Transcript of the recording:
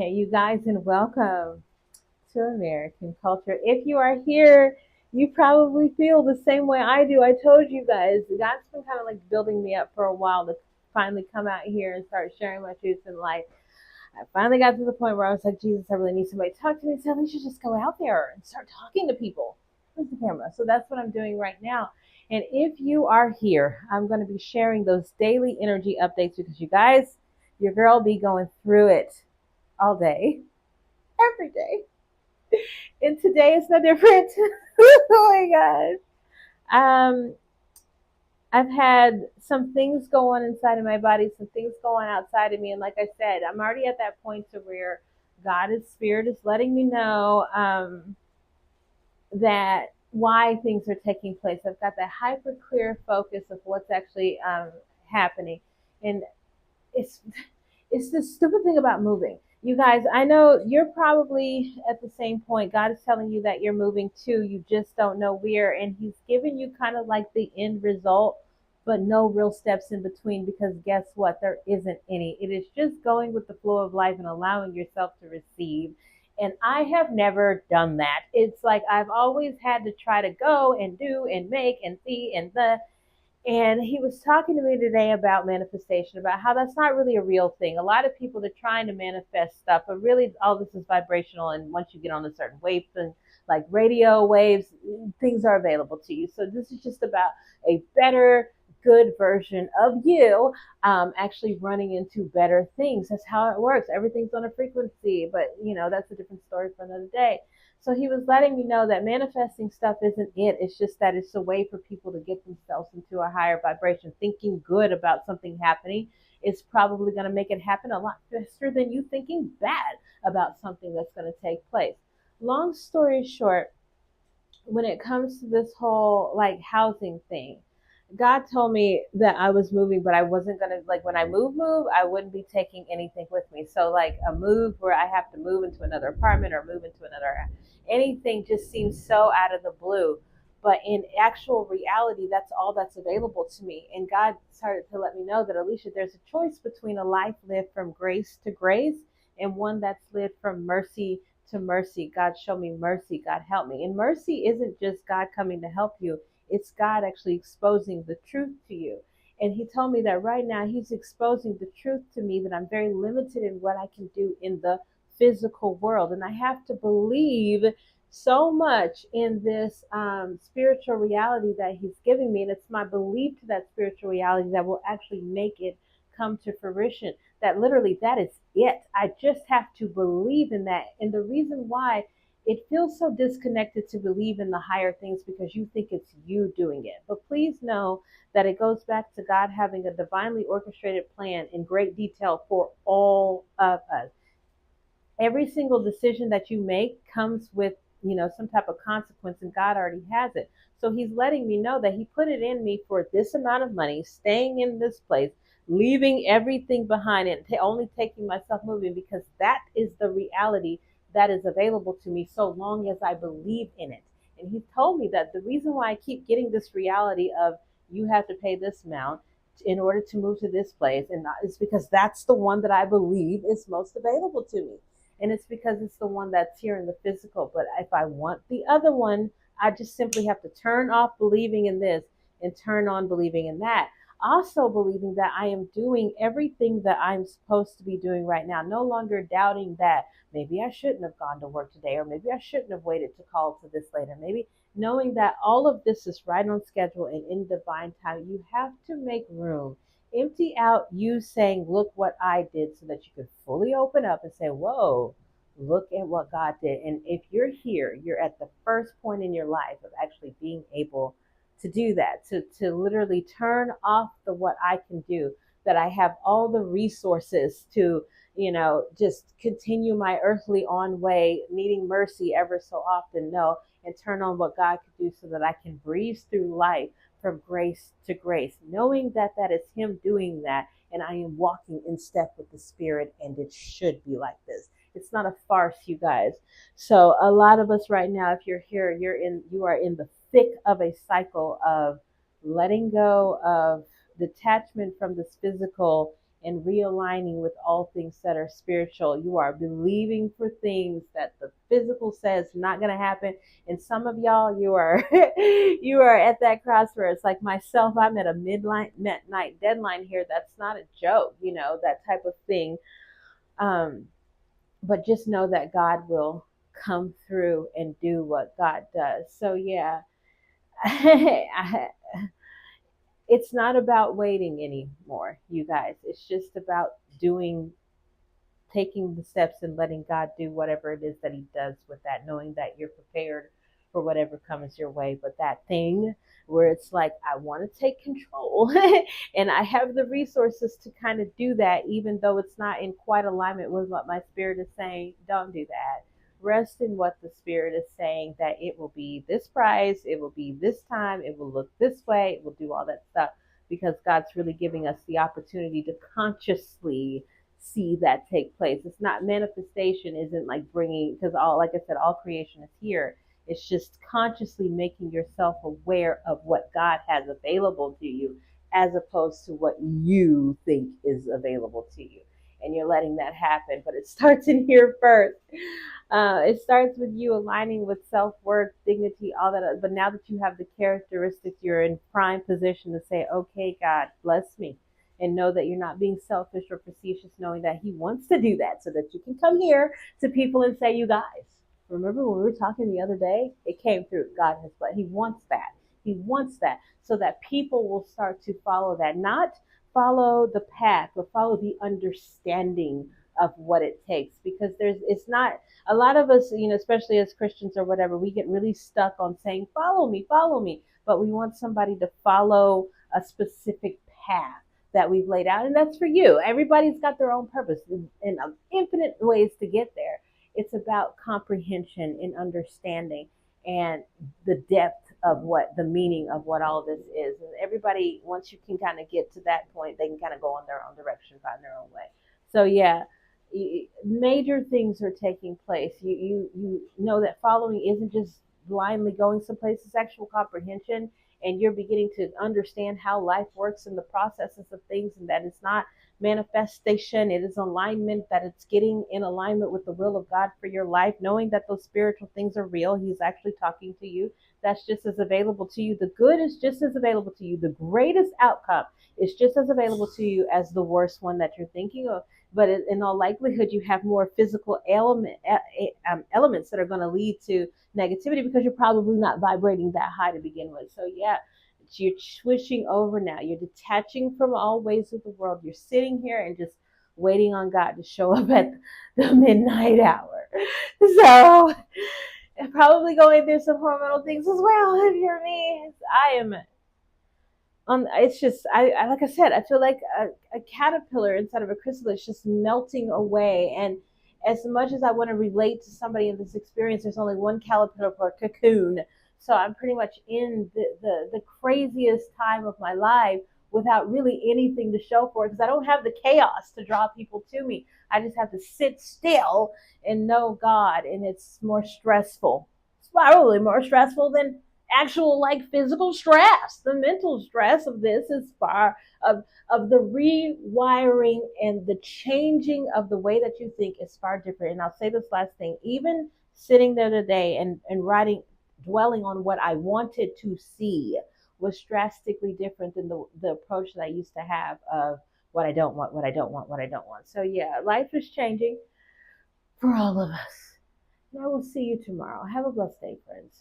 Hey, you guys, and welcome to American Culture. If you are here, you probably feel the same way I do. I told you guys, God's been kind of like building me up for a while to finally come out here and start sharing my truths in life. I finally got to the point where I was like, Jesus, I really need somebody to talk to me. So we should just go out there and start talking to people. Where's the camera? So that's what I'm doing right now. And if you are here, I'm going to be sharing those daily energy updates because you guys, your girl be going through it all day, every day. And today is no different. Oh my gosh. I've had some things go on inside of my body, some things go on outside of me. And like I said, I'm already at that point to where God is spirit is letting me know that why things are taking place. I've got that hyper clear focus of what's actually happening. And it's it's this stupid thing about moving. You guys, I know you're probably at the same point. God is telling you that you're moving too. You just don't know where. And He's giving you kind of like the end result, but no real steps in between because guess what? There isn't any. It is just going with the flow of life and allowing yourself to receive. And I have never done that. It's like I've always had to try to go and do and make and see and and he was talking to me today about manifestation, about how that's not really a real thing. A lot of people are trying to manifest stuff, but really all this is vibrational. And once you get on a certain wave, and like radio waves, things are available to you. So this is just about a better, good version of you actually running into better things. That's how it works. Everything's on a frequency, but that's a different story for another day. So he was letting me know that manifesting stuff isn't it. It's just that it's a way for people to get themselves into a higher vibration. Thinking good about something happening is probably going to make it happen a lot faster than you thinking bad about something that's going to take place. Long story short, when it comes to this whole like housing thing, God told me that I was moving, but I wasn't gonna like when I move, I wouldn't be taking anything with me. So like a move where I have to move into another apartment or move into another anything just seems so out of the blue. But in actual reality, that's all that's available to me. And God started to let me know that Alicia, there's a choice between a life lived from grace to grace and one that's lived from mercy to mercy. God, show me mercy. God, help me. And mercy isn't just God coming to help you, it's God actually exposing the truth to you. And He told me that right now He's exposing the truth to me that I'm very limited in what I can do in the physical world. And I have to believe so much in this spiritual reality that He's giving me. And it's my belief to that spiritual reality that will actually make it come to fruition. That literally, that is it. I just have to believe in that. And the reason why it feels so disconnected to believe in the higher things because you think it's you doing it. But please know that it goes back to God having a divinely orchestrated plan in great detail for all of us. Every single decision that you make comes with some type of consequence, and God already has it. So He's letting me know that He put it in me for this amount of money, staying in this place, leaving everything behind, and only taking myself moving because that is the reality that is available to me so long as I believe in it. And He told me that the reason why I keep getting this reality of you have to pay this amount in order to move to this place and it's because that's the one that I believe is most available to me, and it's because it's the one that's here in the physical. But if I want the other one, I just simply have to turn off believing in this and turn on believing in that. Also believing that I am doing everything that I'm supposed to be doing right now. No longer doubting that maybe I shouldn't have gone to work today, or maybe I shouldn't have waited to call to this later. Maybe knowing that all of this is right on schedule and in divine time. You have to make room. Empty out you saying, look what I did, so that you can fully open up and say, whoa, look at what God did. And if you're here, you're at the first point in your life of actually being able to do that, to literally turn off the what I can do, that I have all the resources to, just continue my earthly on way, needing mercy ever so often. No, and turn on what God could do so that I can breeze through life from grace to grace, knowing that that is Him doing that, and I am walking in step with the Spirit, and it should be like this. It's not a farce, you guys. So a lot of us right now, if you're here, you are in the thick of a cycle of letting go of detachment from this physical and realigning with all things that are spiritual. You are believing for things that the physical says not going to happen. And some of y'all, you are you are at that crossroads. Like myself, I'm at a midnight deadline here. That's not a joke, that type of thing. Um, but just know that God will come through and do what God does. So yeah, it's not about waiting anymore, you guys. It's just about doing, taking the steps and letting God do whatever it is that He does with that, knowing that you're prepared for whatever comes your way. But that thing where it's like, I want to take control and I have the resources to kind of do that, even though it's not in quite alignment with what my spirit is saying, don't do that. Rest in what the spirit is saying, that it will be this price, it will be this time, it will look this way, it will do all that stuff, because God's really giving us the opportunity to consciously see that take place. It's not manifestation, isn't like bringing, because all, like I said, all creation is here. It's just consciously making yourself aware of what God has available to you, as opposed to what you think is available to you. And you're letting that happen. But it starts in here first. It starts with you aligning with self-worth, dignity, all that. But now that you have the characteristics, you're in prime position to say, okay, God, bless me. And know that you're not being selfish or facetious, knowing that He wants to do that so that you can come here to people and say, you guys, remember when we were talking the other day? It came through. God has, but He wants that. He wants that so that people will start to follow that. Not follow the path, but follow the understanding of what it takes. Because it's not, a lot of us, especially as Christians or whatever, we get really stuck on saying, follow me, follow me. But we want somebody to follow a specific path that we've laid out, and that's for you. Everybody's got their own purpose and infinite ways to get there. It's about comprehension and understanding and the depth of what the meaning of what all this is. And everybody, once you can kind of get to that point, they can kind of go in their own direction, find their own way. So yeah, major things are taking place. You know that following isn't just blindly going someplace. It's actual comprehension, and you're beginning to understand how life works and the processes of things, and that it's not manifestation, it is alignment, that it's getting in alignment with the will of God for your life, knowing that those spiritual things are real. He's actually talking to you. That's just as available to you. The good is just as available to you. The greatest outcome is just as available to you as the worst one that you're thinking of. But in all likelihood, you have more physical elements that are going to lead to negativity, because you're probably not vibrating that high to begin with. So yeah, you're switching over now. You're detaching from all ways of the world. You're sitting here and just waiting on God to show up at the midnight hour. So probably going through some hormonal things as well, if you're me. I am on. It's just, I like I said, I feel like a caterpillar inside of a chrysalis, just melting away. And as much as I want to relate to somebody in this experience, there's only one caterpillar per cocoon. So I'm pretty much in the craziest time of my life without really anything to show for it, because I don't have the chaos to draw people to me. I just have to sit still and know God, and it's more stressful. It's probably more stressful than actual like physical stress. The mental stress of this is far of the rewiring and the changing of the way that you think is far different. And I'll say this last thing, even sitting there today and writing, dwelling on what I wanted to see was drastically different than the approach that I used to have of what I don't want, what I don't want, what I don't want. So yeah, life is changing for all of us. And I will see you tomorrow. Have a blessed day, friends.